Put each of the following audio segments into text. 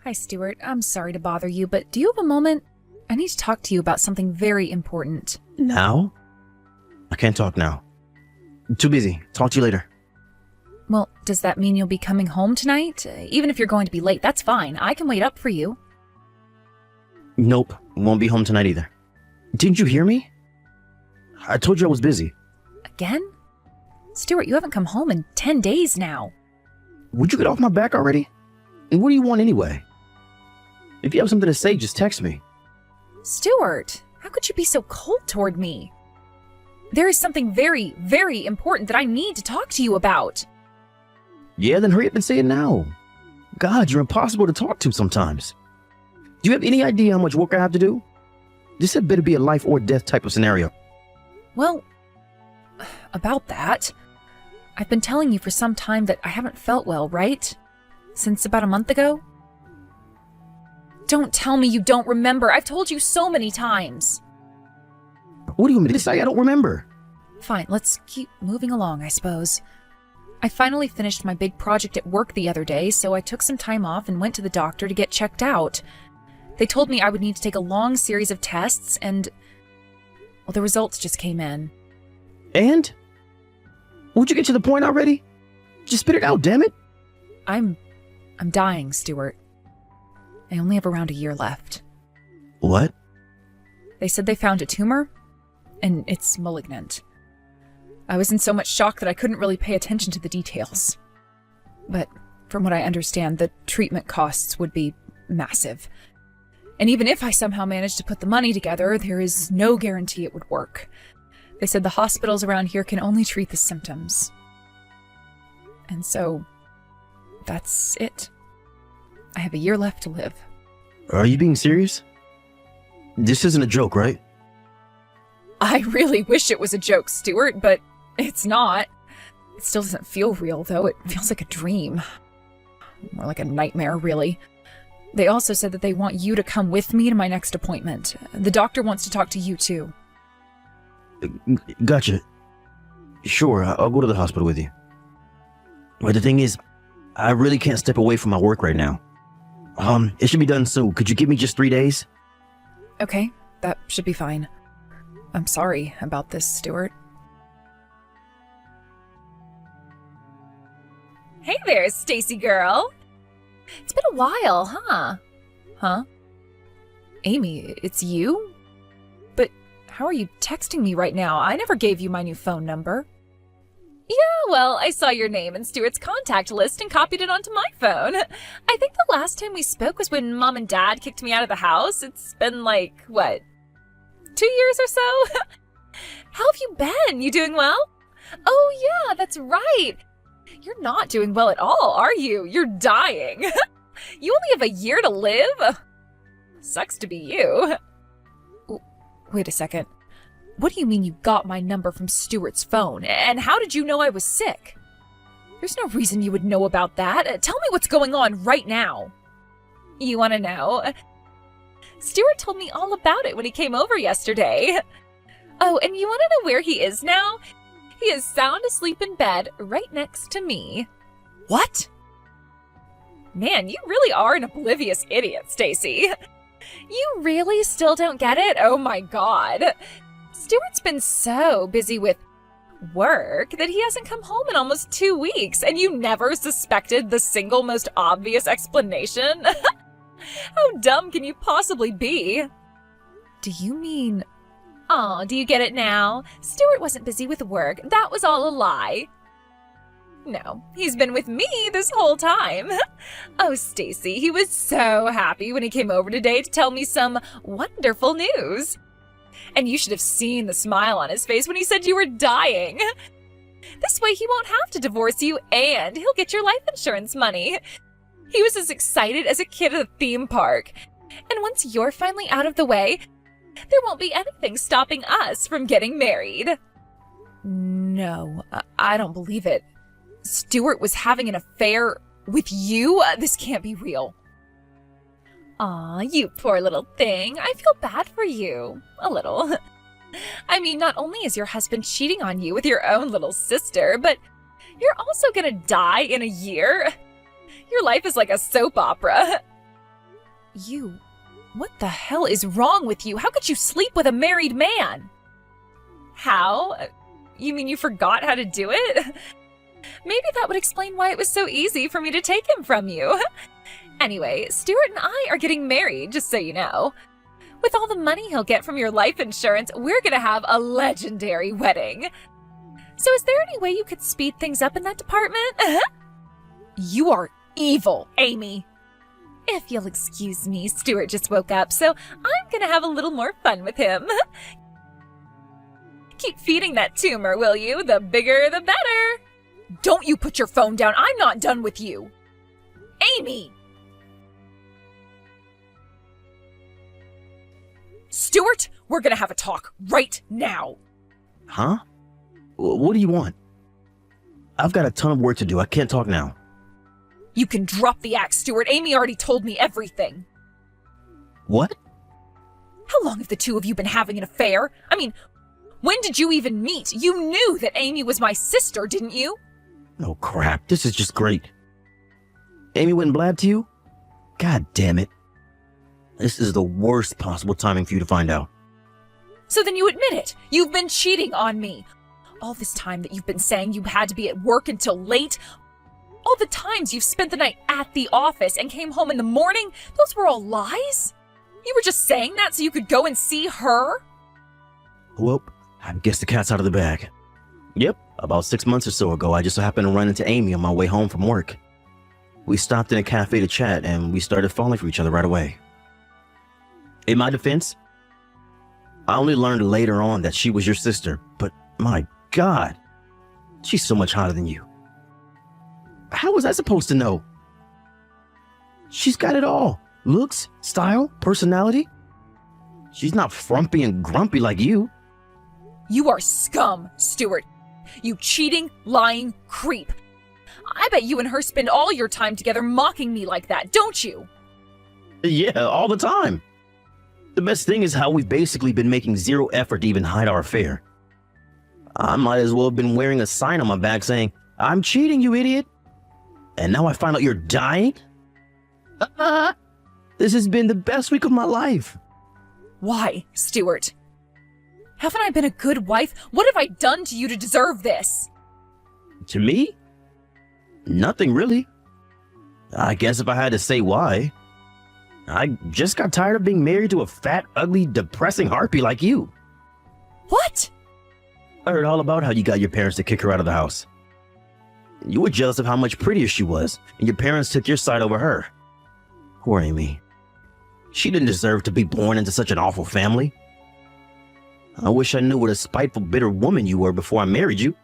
Hi, Stuart. I'm sorry to bother you, but do you have a moment? I need to talk to you about something very important. Now? I can't talk now. I'm too busy. Talk to you later. Well, does that mean you'll be coming home tonight? Even if you're going to be late, that's fine. I can wait up for you. Nope. Won't be home tonight either. Didn't you hear me? I told you I was busy. Again? Stuart, you haven't come home in 10 days now. Would you get off my back already? And what do you want anyway? If you have something to say, just text me. Stuart, how could you be so cold toward me? There is something very, very important that I need to talk to you about. Yeah, then hurry up and say it now. God, you're impossible to talk to sometimes. Do you have any idea how much work I have to do? This had better be a life or death type of scenario. Well, about that, I've been telling you for some time that I haven't felt well, right? Since about a month ago? Don't tell me you don't remember. I've told you so many times. What do you want me to say? I don't remember. Fine, let's keep moving along, I suppose. I finally finished my big project at work the other day, so I took some time off and went to the doctor to get checked out. They told me I would need to take a long series of tests, and well, the results just came in. And? Won't you get to the point already? Just spit it out, damn it. I'm dying, Stuart. I only have around a year left. What? They said they found a tumor, and it's malignant. I was in so much shock that I couldn't really pay attention to the details. But from what I understand, the treatment costs would be massive. And even if I somehow managed to put the money together, there is no guarantee it would work. They said the hospitals around here can only treat the symptoms. And so, that's it. I have a year left to live. Are you being serious? This isn't a joke, right? I really wish it was a joke, Stuart, but it's not. It still doesn't feel real, though. It feels like a dream. More like a nightmare, really. They also said that they want you to come with me to my next appointment. The doctor wants to talk to you, too. Gotcha. Sure, I'll go to the hospital with you. But the thing is, I really can't step away from my work right now. It should be done soon. Could you give me just 3 days? Okay, that should be fine. I'm sorry about this, Stuart. Hey there, Stacy girl. It's been a while, huh? Huh? Amy, it's you? But how are you texting me right now? I never gave you my new phone number. Yeah, well, I saw your name in Stuart's contact list and copied it onto my phone. I think the last time we spoke was when Mom and Dad kicked me out of the house. It's been like, what, 2 years or so? How have you been? You doing well? Oh yeah, that's right. You're not doing well at all, are you? You're dying. You only have a year to live? Sucks to be you. Wait a second. What do you mean you got my number from Stuart's phone? And how did you know I was sick? There's no reason you would know about that. Tell me what's going on right now. You want to know? Stuart told me all about it when he came over yesterday. Oh, and you want to know where he is now? He is sound asleep in bed right next to me. What? Man, you really are an oblivious idiot, Stacy. You really still don't get it? Oh my god. Stuart's been so busy with work that he hasn't come home in almost 2 weeks, and you never suspected the single most obvious explanation? How dumb can you possibly be? Do you mean... Aw, do you get it now? Stuart wasn't busy with work. That was all a lie. No, he's been with me this whole time. Oh, Stacy, he was so happy when he came over today to tell me some wonderful news. And you should have seen the smile on his face when he said you were dying. This way he won't have to divorce you, and he'll get your life insurance money. He was as excited as a kid at a theme park. And once you're finally out of the way, there won't be anything stopping us from getting married. No, I don't believe it. Stuart was having an affair with you? This can't be real. Aw, you poor little thing. I feel bad for you. A little. I mean, not only is your husband cheating on you with your own little sister, but you're also gonna die in a year. Your life is like a soap opera. What the hell is wrong with you? How could you sleep with a married man? How? You mean you forgot how to do it? Maybe that would explain why it was so easy for me to take him from you. Anyway, Stuart and I are getting married, just so you know. With all the money he'll get from your life insurance, we're gonna have a legendary wedding. So is there any way you could speed things up in that department? You are evil, Amy. If you'll excuse me, Stuart just woke up, so I'm gonna have a little more fun with him. Keep feeding that tumor, will you? The bigger, the better. Don't you put your phone down. I'm not done with you. Amy! Stuart, we're gonna have a talk right now. Huh? What do you want? I've got a ton of work to do. I can't talk now. You can drop the axe, Stuart. Amy already told me everything. What? How long have the two of you been having an affair? I mean, when did you even meet? You knew that Amy was my sister, didn't you? Oh, crap. This is just great. Amy went and blabbed to you? God damn it. This is the worst possible timing for you to find out. So then you admit it. You've been cheating on me. All this time that you've been saying you had to be at work until late, all the times you've spent the night at the office and came home in the morning, those were all lies? You were just saying that so you could go and see her? Well, I guess the cat's out of the bag. Yep, about 6 months or so ago, I just happened to run into Amy on my way home from work. We stopped in a cafe to chat, and we started falling for each other right away. In my defense, I only learned later on that she was your sister, but my God, she's so much hotter than you. How was I supposed to know? She's got it all. Looks, style, personality. She's not frumpy and grumpy like you. You are scum, Stuart. You cheating, lying creep. I bet you and her spend all your time together mocking me like that, don't you? Yeah, all the time. The best thing is how we've basically been making zero effort to even hide our affair. I might as well have been wearing a sign on my back saying, "I'm cheating, you idiot." And now I find out you're dying? This has been the best week of my life. Why, Stuart? Haven't I been a good wife? What have I done to you to deserve this? To me? Nothing really. I guess if I had to say why, I just got tired of being married to a fat, ugly, depressing harpy like you. What? I heard all about how you got your parents to kick her out of the house. You were jealous of how much prettier she was, and your parents took your side over her. Poor Amy. She didn't deserve to be born into such an awful family. I wish I knew what a spiteful, bitter woman you were before I married you.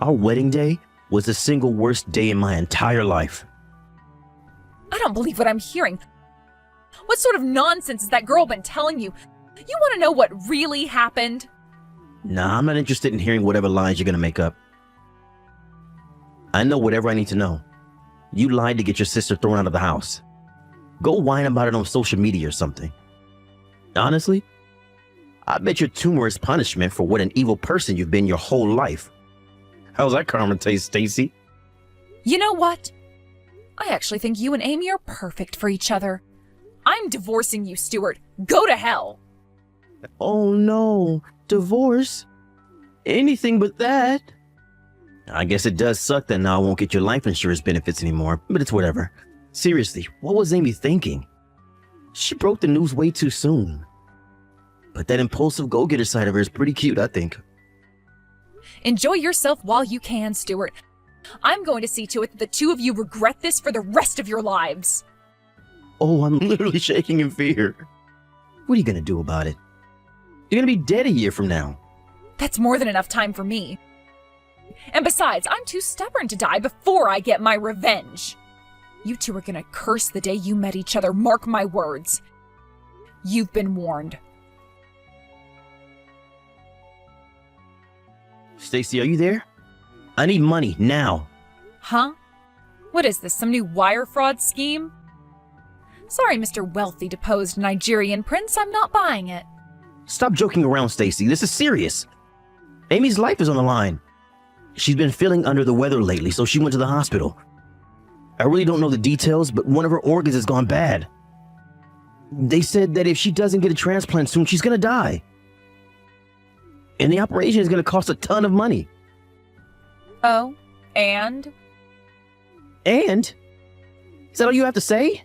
Our wedding day was the single worst day in my entire life. I don't believe what I'm hearing. What sort of nonsense has that girl been telling you? You want to know what really happened? Nah, I'm not interested in hearing whatever lies you're gonna make up. I know whatever I need to know. You lied to get your sister thrown out of the house. Go whine about it on social media or something. Honestly, I bet your tumor is punishment for what an evil person you've been your whole life. How's that karma taste, Stacy? You know what? I actually think you and Amy are perfect for each other. I'm divorcing you, Stuart. Go to hell. Oh no, divorce? Anything but that. I guess it does suck that now I won't get your life insurance benefits anymore, but it's whatever. Seriously, what was Amy thinking? She broke the news way too soon. But that impulsive go-getter side of her is pretty cute, I think. Enjoy yourself while you can, Stuart. I'm going to see to it that the two of you regret this for the rest of your lives. Oh, I'm literally shaking in fear. What are you gonna do about it? You're gonna be dead a year from now. That's more than enough time for me. And besides, I'm too stubborn to die before I get my revenge. You two are gonna curse the day you met each other, mark my words. You've been warned. Stacy, are you there? I need money, now. Huh? What is this, some new wire fraud scheme? Sorry, Mr. Wealthy deposed Nigerian prince, I'm not buying it. Stop joking around, Stacy. This is serious. Amy's life is on the line. She's been feeling under the weather lately, so she went to the hospital. I really don't know the details, but one of her organs has gone bad. They said that if she doesn't get a transplant soon, she's gonna die. And the operation is gonna cost a ton of money. Oh, and? And? Is that all you have to say?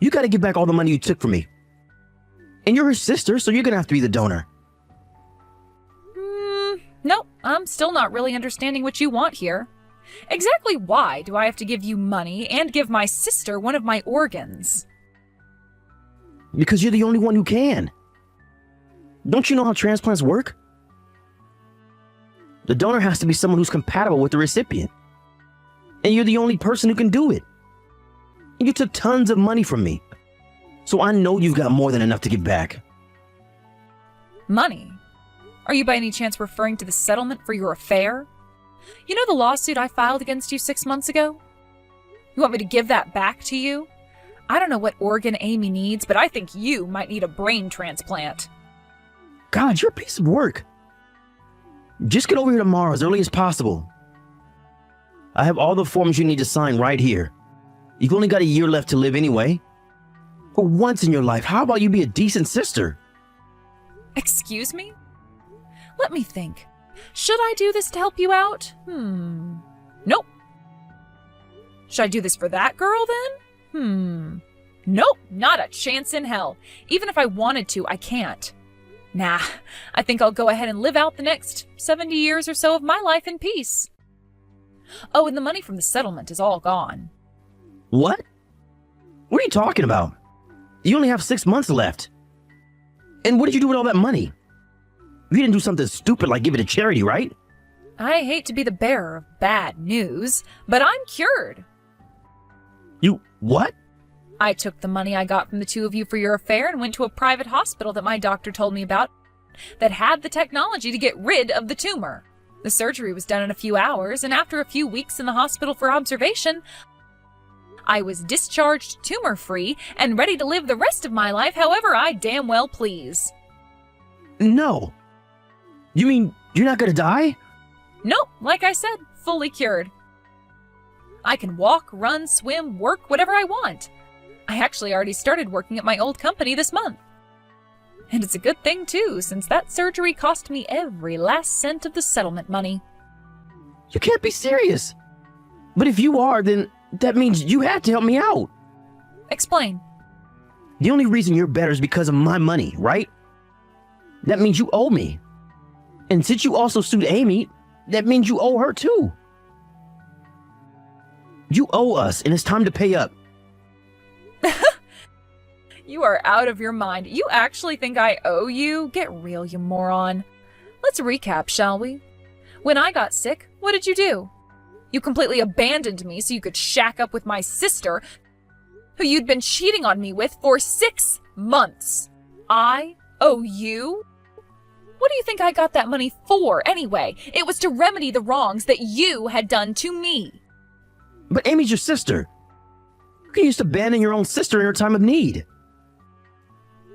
You gotta give back all the money you took from me. And you're her sister, so you're gonna have to be the donor. Nope, I'm still not really understanding what you want here. Exactly why do I have to give you money and give my sister one of my organs? Because you're the only one who can. Don't you know how transplants work? The donor has to be someone who's compatible with the recipient. And you're the only person who can do it. And you took tons of money from me. So I know you've got more than enough to give back. Money? Are you by any chance referring to the settlement for your affair? You know the lawsuit I filed against you 6 months ago? You want me to give that back to you? I don't know what organ Amy needs, but I think you might need a brain transplant. God, you're a piece of work. Just get over here tomorrow as early as possible. I have all the forms you need to sign right here. You've only got a year left to live anyway. For once in your life, how about you be a decent sister? Excuse me? Let me think. Should I do this to help you out? Nope. Should I do this for that girl then? Nope, not a chance in hell. Even if I wanted to, I can't. Nah, I think I'll go ahead and live out the next 70 years or so of my life in peace. Oh, and the money from the settlement is all gone. What? What are you talking about? You only have 6 months left. And what did you do with all that money? You didn't do something stupid like give it to charity, right? I hate to be the bearer of bad news, but I'm cured. You what? I took the money I got from the two of you for your affair and went to a private hospital that my doctor told me about that had the technology to get rid of the tumor. The surgery was done in a few hours, and after a few weeks in the hospital for observation, I was discharged tumor-free and ready to live the rest of my life however I damn well please. No. You mean you're not gonna die? Nope, like I said, fully cured. I can walk, run, swim, work, whatever I want. I actually already started working at my old company this month. And it's a good thing too, since that surgery cost me every last cent of the settlement money. You can't be serious. But if you are, then that means you had to help me out. Explain. The only reason you're better is because of my money, right? That means you owe me. And since you also sued Amy, that means you owe her too. You owe us, and it's time to pay up. You are out of your mind. You actually think I owe you? Get real, you moron. Let's recap, shall we? When I got sick, what did you do? You completely abandoned me so you could shack up with my sister, who you'd been cheating on me with for 6 months. I owe you? What do you think I got that money for, anyway? It was to remedy the wrongs that you had done to me. But Amy's your sister. You can just abandon your own sister in her time of need.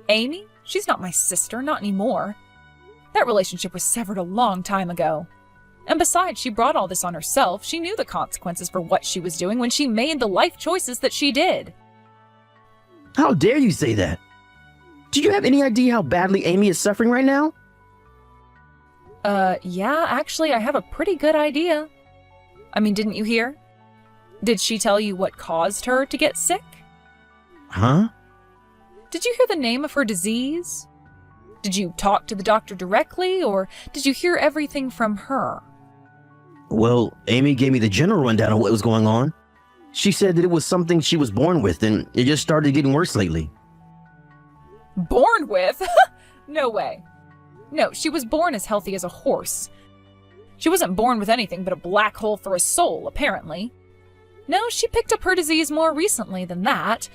Amy? She's not my sister, not anymore. That relationship was severed a long time ago. And besides, she brought all this on herself. She knew the consequences for what she was doing when she made the life choices that she did. How dare you say that? Do you have any idea how badly Amy is suffering right now? Yeah, actually, I have a pretty good idea. I mean, didn't you hear? Did she tell you what caused her to get sick? Huh? Did you hear the name of her disease? Did you talk to the doctor directly, or did you hear everything from her? Well, Amy gave me the general rundown of what was going on. She said that it was something she was born with, and it just started getting worse lately. Born with? No way. No, she was born as healthy as a horse. She wasn't born with anything but a black hole for a soul, apparently. No, she picked up her disease more recently than that.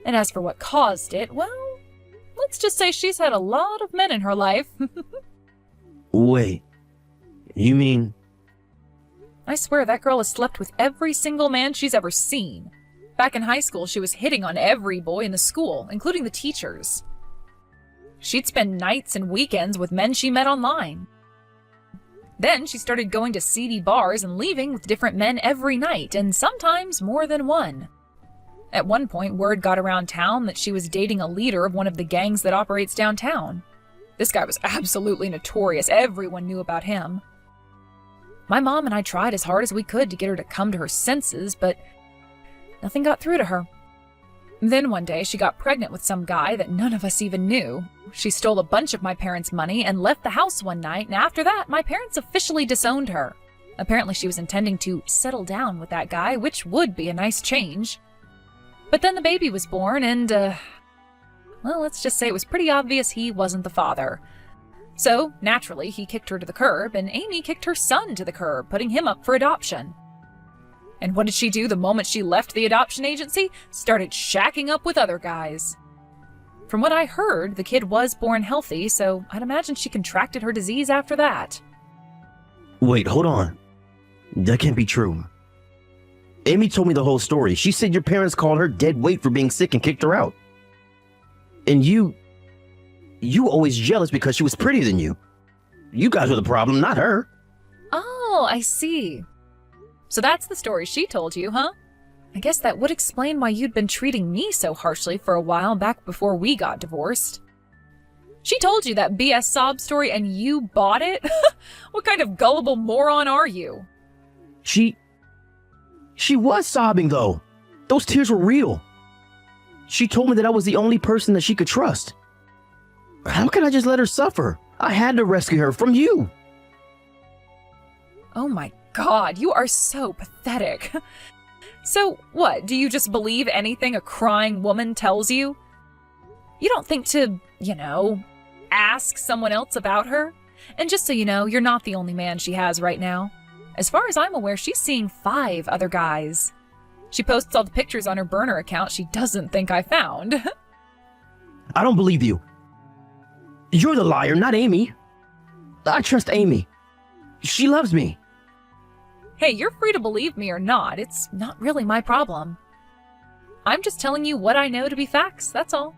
And as for what caused it, well, let's just say she's had a lot of men in her life. Wait, you mean... I swear that girl has slept with every single man she's ever seen. Back in high school, she was hitting on every boy in the school, including the teachers. She'd spend nights and weekends with men she met online. Then she started going to seedy bars and leaving with different men every night, and sometimes more than one. At one point, word got around town that she was dating a leader of one of the gangs that operates downtown. This guy was absolutely notorious. Everyone knew about him. My mom and I tried as hard as we could to get her to come to her senses, but nothing got through to her. Then one day, she got pregnant with some guy that none of us even knew. She stole a bunch of my parents' money and left the house one night, and after that, my parents officially disowned her. Apparently, she was intending to settle down with that guy, which would be a nice change. But then the baby was born, and, well, let's just say it was pretty obvious he wasn't the father. So, naturally, he kicked her to the curb, and Amy kicked her son to the curb, putting him up for adoption. And what did she do the moment she left the adoption agency? Started shacking up with other guys. From what I heard, the kid was born healthy, so I'd imagine she contracted her disease after that. Wait, hold on. That can't be true. Amy told me the whole story. She said your parents called her dead weight for being sick and kicked her out. And you always jealous because she was prettier than you. You guys were the problem, not her. Oh, I see. So that's the story she told you, huh? I guess that would explain why you'd been treating me so harshly for a while back before we got divorced. She told you that BS sob story and you bought it? What kind of gullible moron are you? She was sobbing, though. Those tears were real. She told me that I was the only person that she could trust. How could I just let her suffer? I had to rescue her from you. Oh my God, you are so pathetic. So what, do you just believe anything a crying woman tells you? You don't think to, ask someone else about her? And just so you know, you're not the only man she has right now. As far as I'm aware, she's seeing 5 other guys. She posts all the pictures on her burner account she doesn't think I found. I don't believe you. You're the liar, not Amy. I trust Amy. She loves me. Hey, you're free to believe me or not. It's not really my problem. I'm just telling you what I know to be facts, that's all.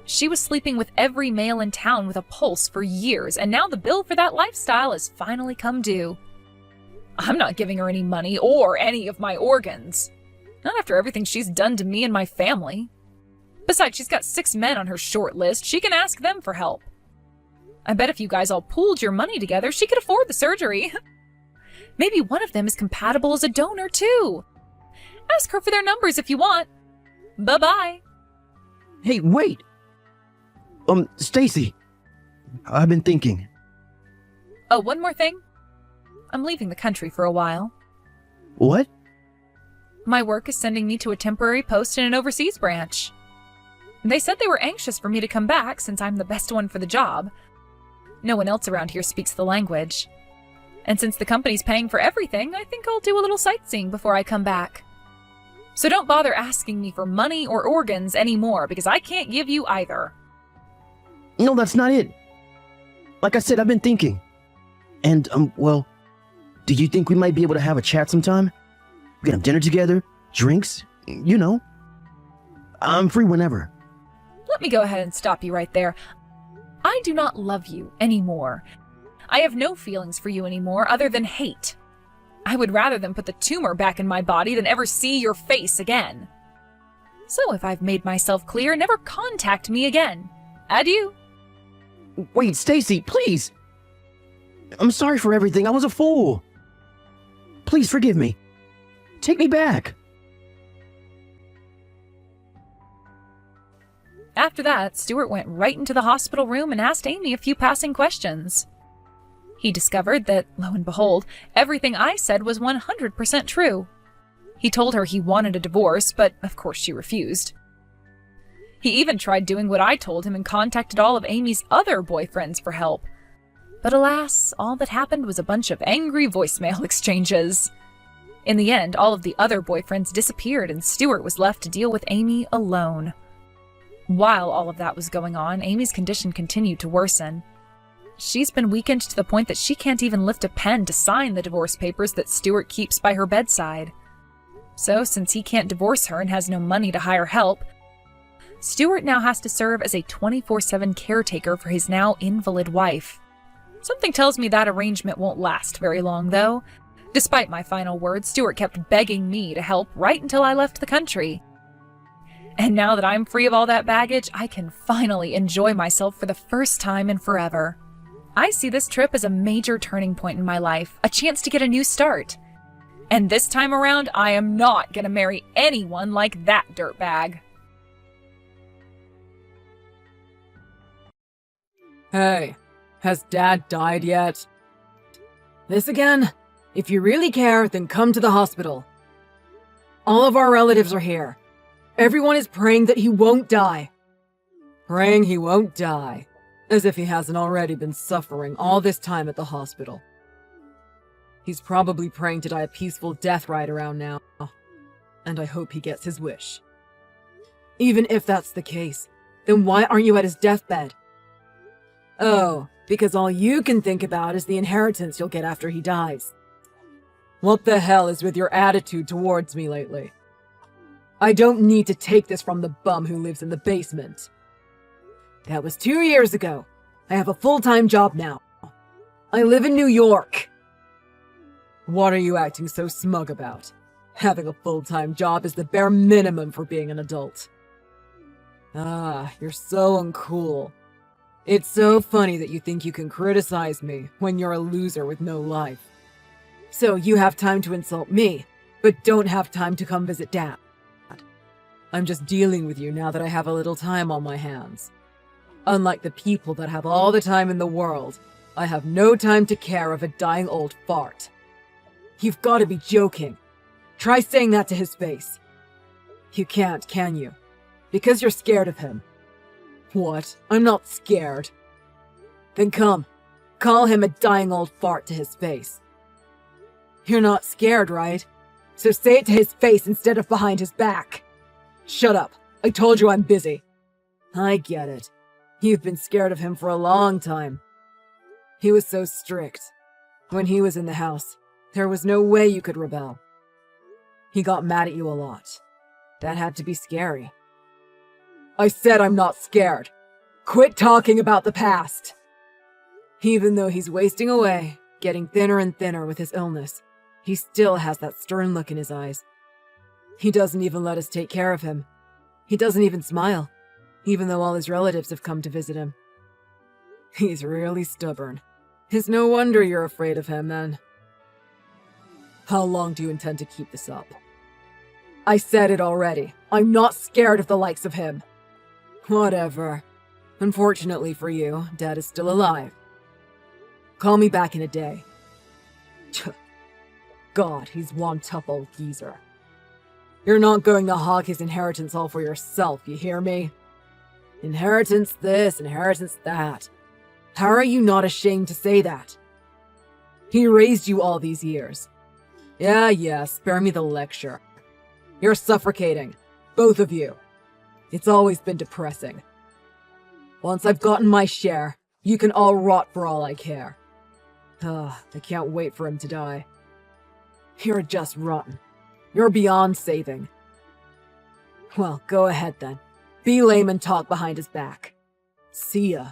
She was sleeping with every male in town with a pulse for years, and now the bill for that lifestyle has finally come due. I'm not giving her any money or any of my organs. Not after everything she's done to me and my family. Besides, she's got 6 men on her short list. She can ask them for help. I bet if you guys all pooled your money together, she could afford the surgery. Maybe one of them is compatible as a donor, too. Ask her for their numbers if you want. Bye-bye. Hey, wait. Stacy. I've been thinking. Oh, one more thing. I'm leaving the country for a while. What? My work is sending me to a temporary post in an overseas branch. They said they were anxious for me to come back since I'm the best one for the job. No one else around here speaks the language. And since the company's paying for everything, I think I'll do a little sightseeing before I come back. So don't bother asking me for money or organs anymore, because I can't give you either. No, that's not it. Like I said, I've been thinking. And, well, do you think we might be able to have a chat sometime? We can have dinner together, drinks, I'm free whenever. Let me go ahead and stop you right there. I do not love you anymore. I have no feelings for you anymore other than hate. I would rather than put the tumor back in my body than ever see your face again. So if I've made myself clear, never contact me again. Adieu. Wait, Stacy, please. I'm sorry for everything. I was a fool. Please forgive me. Take me back. After that, Stuart went right into the hospital room and asked Amy a few passing questions. He discovered that, lo and behold, everything I said was 100% true. He told her he wanted a divorce, but of course she refused. He even tried doing what I told him and contacted all of Amy's other boyfriends for help. But alas, all that happened was a bunch of angry voicemail exchanges. In the end, all of the other boyfriends disappeared and Stuart was left to deal with Amy alone. While all of that was going on, Amy's condition continued to worsen. She's been weakened to the point that she can't even lift a pen to sign the divorce papers that Stuart keeps by her bedside. So, since he can't divorce her and has no money to hire help, Stuart now has to serve as a 24/7 caretaker for his now invalid wife. Something tells me that arrangement won't last very long, though. Despite my final words, Stuart kept begging me to help right until I left the country. And now that I'm free of all that baggage, I can finally enjoy myself for the first time in forever. I see this trip as a major turning point in my life, a chance to get a new start. And this time around, I am not gonna marry anyone like that dirtbag. Hey, has Dad died yet? This again? If you really care, then come to the hospital. All of our relatives are here. Everyone is praying that he won't die. Praying he won't die. As if he hasn't already been suffering all this time at the hospital. He's probably praying to die a peaceful death right around now. And I hope he gets his wish. Even if that's the case, then why aren't you at his deathbed? Oh, because all you can think about is the inheritance you'll get after he dies. What the hell is with your attitude towards me lately? I don't need to take this from the bum who lives in the basement. That was 2 years ago. I have a full-time job now. I live in New York. What are you acting so smug about? Having a full-time job is the bare minimum for being an adult. Ah, you're so uncool. It's so funny that you think you can criticize me when you're a loser with no life. So you have time to insult me, but don't have time to come visit Dad. I'm just dealing with you now that I have a little time on my hands. Unlike the people that have all the time in the world, I have no time to care of a dying old fart. You've got to be joking. Try saying that to his face. You can't, can you? Because you're scared of him. What? I'm not scared. Then come, call him a dying old fart to his face. You're not scared, right? So say it to his face instead of behind his back. Shut up. I told you I'm busy. I get it. You've been scared of him for a long time. He was so strict. When he was in the house, there was no way you could rebel. He got mad at you a lot. That had to be scary. I said I'm not scared. Quit talking about the past. Even though he's wasting away, getting thinner and thinner with his illness, he still has that stern look in his eyes. He doesn't even let us take care of him. He doesn't even smile, even though all his relatives have come to visit him. He's really stubborn. It's no wonder you're afraid of him, then. How long do you intend to keep this up? I said it already. I'm not scared of the likes of him. Whatever. Unfortunately for you, Dad is still alive. Call me back in a day. God, he's one tough old geezer. You're not going to hog his inheritance all for yourself, you hear me? Inheritance this, inheritance that. How are you not ashamed to say that? He raised you all these years. Yeah, spare me the lecture. You're suffocating, both of you. It's always been depressing. Once I've gotten my share, you can all rot for all I care. I can't wait for him to die. You're just rotten. You're beyond saving. Well, go ahead then. Be lame and talk behind his back. See ya.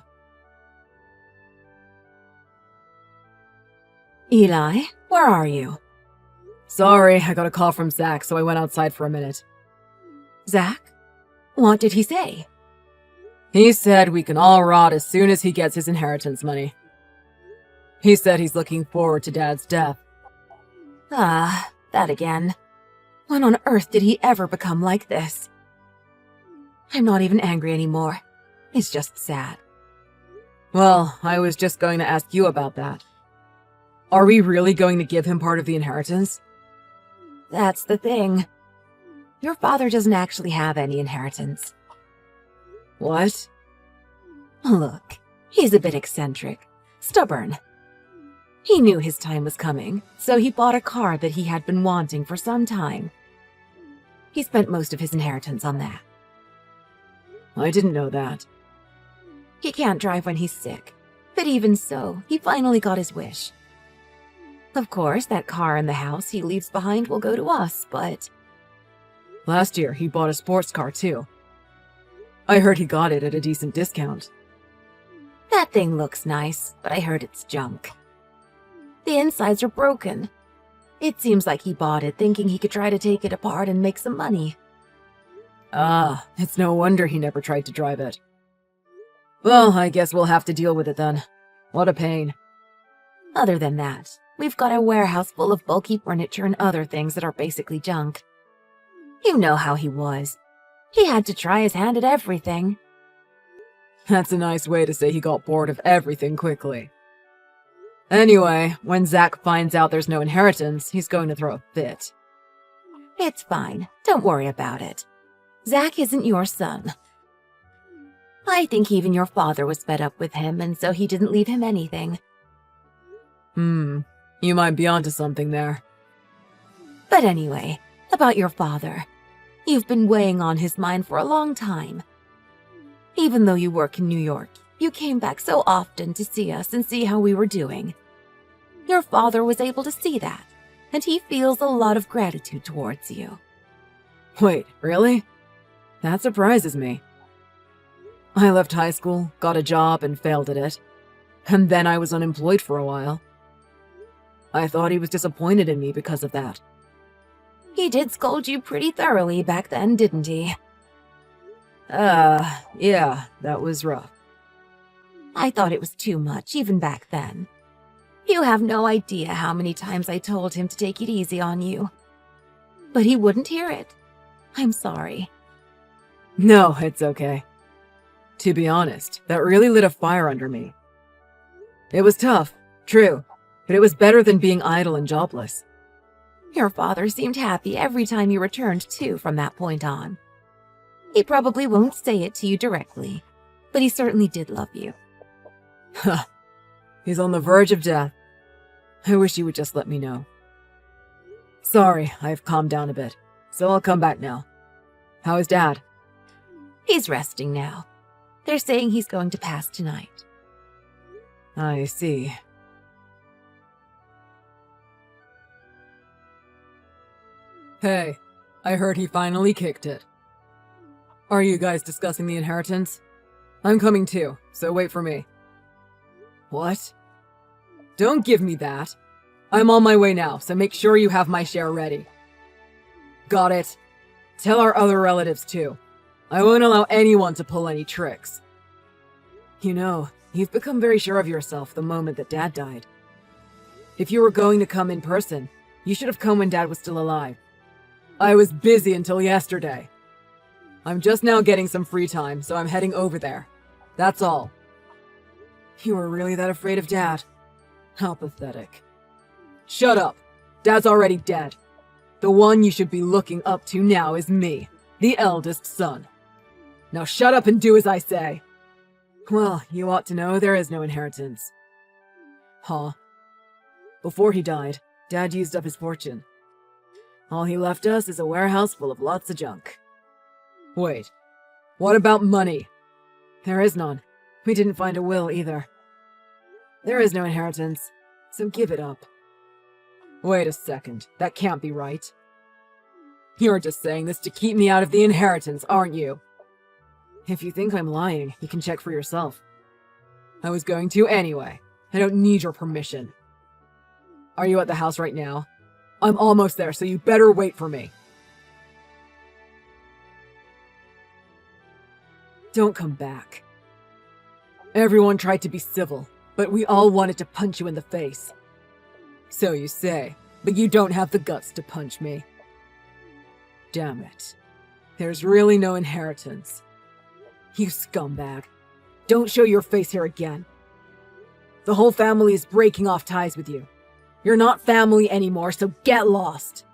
Eli, where are you? Sorry, I got a call from Zach, so I went outside for a minute. Zach? What did he say? He said we can all rot as soon as he gets his inheritance money. He said he's looking forward to Dad's death. Ah, that again. When on earth did he ever become like this? I'm not even angry anymore. It's just sad. Well, I was just going to ask you about that. Are we really going to give him part of the inheritance? That's the thing. Your father doesn't actually have any inheritance. What? Look, he's a bit eccentric, stubborn. He knew his time was coming, so he bought a car that he had been wanting for some time. He spent most of his inheritance on that. I didn't know that. He can't drive when he's sick, but even so, he finally got his wish. Of course, that car and the house he leaves behind will go to us, but... Last year, he bought a sports car, too. I heard he got it at a decent discount. That thing looks nice, but I heard it's junk. The insides are broken. It seems like he bought it thinking he could try to take it apart and make some money. Ah, it's no wonder he never tried to drive it. Well, I guess we'll have to deal with it then. What a pain. Other than that, we've got a warehouse full of bulky furniture and other things that are basically junk. You know how he was. He had to try his hand at everything. That's a nice way to say he got bored of everything quickly. Anyway, when Zach finds out there's no inheritance, he's going to throw a fit. It's fine. Don't worry about it. Zach isn't your son. I think even your father was fed up with him, and so he didn't leave him anything. You might be onto something there. But anyway, about your father. You've been weighing on his mind for a long time. Even though you work in New York, you came back so often to see us and see how we were doing. Your father was able to see that, and he feels a lot of gratitude towards you. Wait, really? That surprises me. I left high school, got a job, and failed at it. And then I was unemployed for a while. I thought he was disappointed in me because of that. He did scold you pretty thoroughly back then, didn't he? Yeah, that was rough. I thought it was too much, even back then. You have no idea how many times I told him to take it easy on you. But he wouldn't hear it. I'm sorry. No, it's okay. To be honest, that really lit a fire under me. It was tough, true, but it was better than being idle and jobless. Your father seemed happy every time you returned, too, from that point on. He probably won't say it to you directly, but he certainly did love you. Huh. He's on the verge of death. I wish he would just let me know. Sorry, I've calmed down a bit, so I'll come back now. How is Dad? He's resting now. They're saying he's going to pass tonight. I see. Hey, I heard he finally kicked it. Are you guys discussing the inheritance? I'm coming too, so wait for me. What? Don't give me that. I'm on my way now, so make sure you have my share ready. Got it. Tell our other relatives too. I won't allow anyone to pull any tricks. You know, you've become very sure of yourself the moment that Dad died. If you were going to come in person, you should have come when Dad was still alive. I was busy until yesterday. I'm just now getting some free time, so I'm heading over there. That's all. You were really that afraid of Dad? How pathetic. Shut up. Dad's already dead. The one you should be looking up to now is me, the eldest son. Now shut up and do as I say. Well, you ought to know there is no inheritance. Huh. Before he died, Dad used up his fortune. All he left us is a warehouse full of lots of junk. Wait, what about money? There is none. We didn't find a will either. There is no inheritance, so give it up. Wait a second, that can't be right. You're just saying this to keep me out of the inheritance, aren't you? If you think I'm lying, you can check for yourself. I was going to anyway. I don't need your permission. Are you at the house right now? I'm almost there, so you better wait for me. Don't come back. Everyone tried to be civil, but we all wanted to punch you in the face. So you say, but you don't have the guts to punch me. Damn it. There's really no inheritance. You scumbag. Don't show your face here again. The whole family is breaking off ties with you. You're not family anymore, so get lost.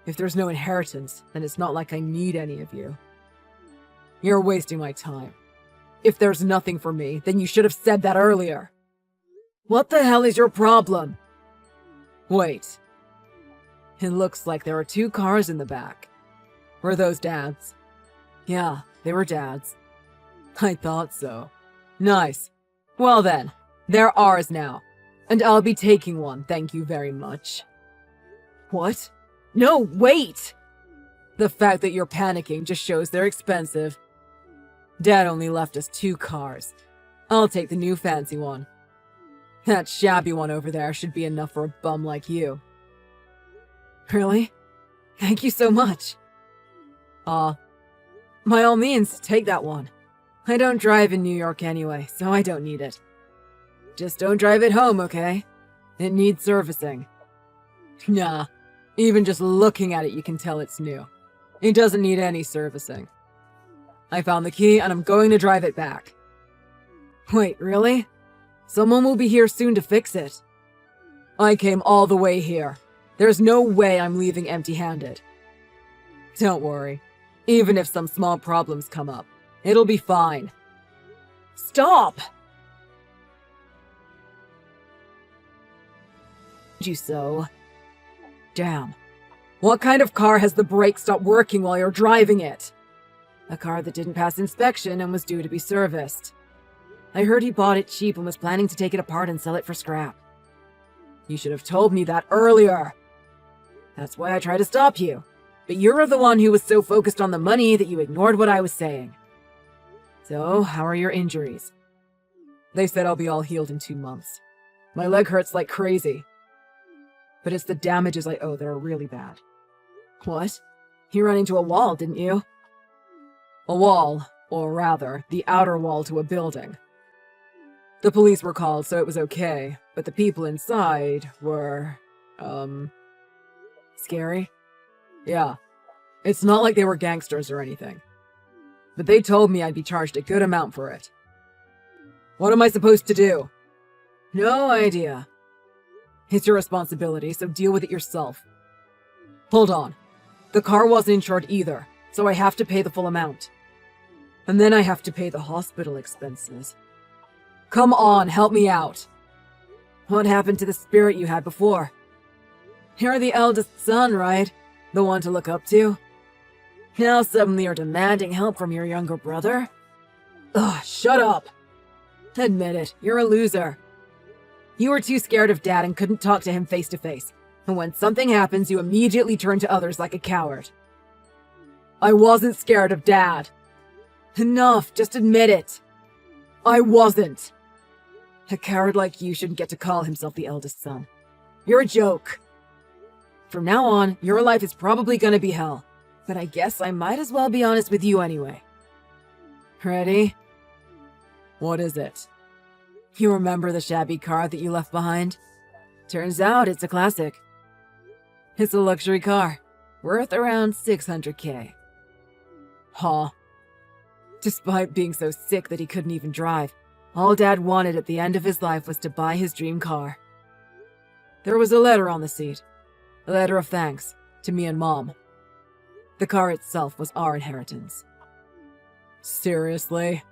If there's no inheritance, then it's not like I need any of you. You're wasting my time. If there's nothing for me, then you should have said that earlier. What the hell is your problem? Wait. It looks like there are 2 cars in the back. Were those Dad's? Yeah, they were Dad's. I thought so. Nice. Well then, they're ours now. And I'll be taking one, thank you very much. What? No, wait! The fact that you're panicking just shows they're expensive. Dad only left us 2 cars. I'll take the new fancy one. That shabby one over there should be enough for a bum like you. Really? Thank you so much. By all means, take that one. I don't drive in New York anyway, so I don't need it. Just don't drive it home, okay? It needs servicing. Nah, even just looking at it you can tell it's new. It doesn't need any servicing. I found the key and I'm going to drive it back. Wait, really? Someone will be here soon to fix it. I came all the way here. There's no way I'm leaving empty-handed. Don't worry. Even if some small problems come up, it'll be fine. Stop! You so? Damn. What kind of car has the brakes stopped working while you're driving it? A car that didn't pass inspection and was due to be serviced. I heard he bought it cheap and was planning to take it apart and sell it for scrap. You should have told me that earlier. That's why I tried to stop you. But you're the one who was so focused on the money that you ignored what I was saying. So, how are your injuries? They said I'll be all healed in 2 months. My leg hurts like crazy. But it's the damages I owe that are really bad. What? You ran into a wall, didn't you? A wall, or rather, the outer wall to a building. The police were called, so it was okay, but the people inside were, scary? Yeah. It's not like they were gangsters or anything. But they told me I'd be charged a good amount for it. What am I supposed to do? No idea. It's your responsibility, so deal with it yourself. Hold on. The car wasn't insured either, so I have to pay the full amount. And then I have to pay the hospital expenses. Come on, help me out. What happened to the spirit you had before? You're the eldest son, right? The one to look up to? Now suddenly you're demanding help from your younger brother? Ugh, shut up! Admit it, you're a loser. You were too scared of Dad and couldn't talk to him face to face. And when something happens, you immediately turn to others like a coward. I wasn't scared of Dad. Enough, just admit it. I wasn't. A coward like you shouldn't get to call himself the eldest son. You're a joke. From now on, your life is probably gonna be hell. But I guess I might as well be honest with you anyway. Ready? What is it? You remember the shabby car that you left behind? Turns out it's a classic. It's a luxury car, worth around 600K. Huh. Despite being so sick that he couldn't even drive, all Dad wanted at the end of his life was to buy his dream car. There was a letter on the seat. A letter of thanks to me and Mom. The car itself was our inheritance. Seriously?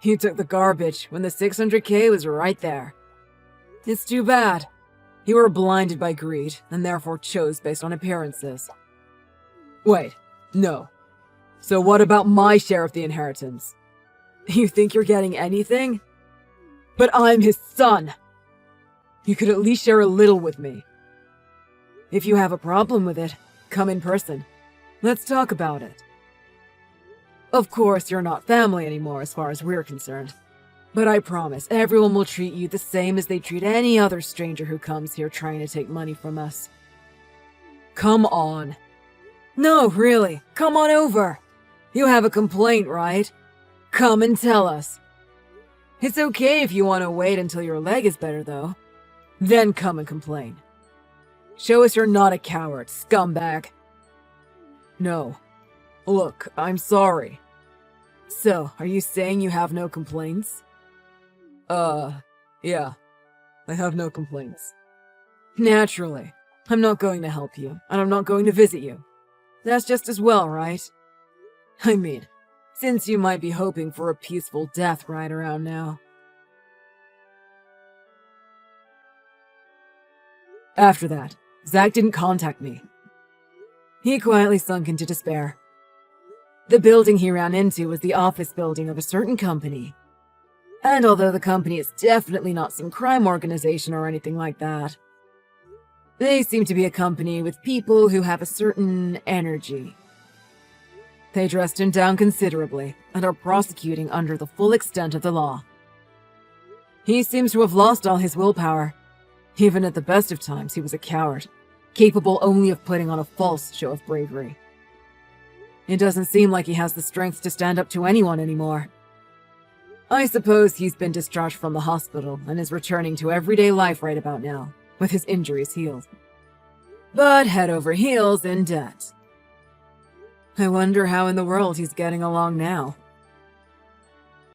You took the garbage when the 600K was right there. It's too bad. You were blinded by greed and therefore chose based on appearances. Wait, no. So what about my share of the inheritance? You think you're getting anything? But I'm his son! You could at least share a little with me. If you have a problem with it, come in person. Let's talk about it. Of course, you're not family anymore as far as we're concerned. But I promise, everyone will treat you the same as they treat any other stranger who comes here trying to take money from us. Come on. No, really, come on over. You have a complaint, right? Come and tell us. It's okay if you want to wait until your leg is better, though. Then come and complain. Show us you're not a coward, scumbag. No. Look, I'm sorry. So, are you saying you have no complaints? Yeah. I have no complaints. Naturally. I'm not going to help you, and I'm not going to visit you. That's just as well, right? I mean, since you might be hoping for a peaceful death right around now. After that, Zach didn't contact me. He quietly sunk into despair. The building he ran into was the office building of a certain company. And although the company is definitely not some crime organization or anything like that, they seem to be a company with people who have a certain energy. They dressed him down considerably and are prosecuting under the full extent of the law. He seems to have lost all his willpower. Even at the best of times, he was a coward, capable only of putting on a false show of bravery. It doesn't seem like he has the strength to stand up to anyone anymore. I suppose he's been discharged from the hospital and is returning to everyday life right about now, with his injuries healed. But head over heels in debt. I wonder how in the world he's getting along now.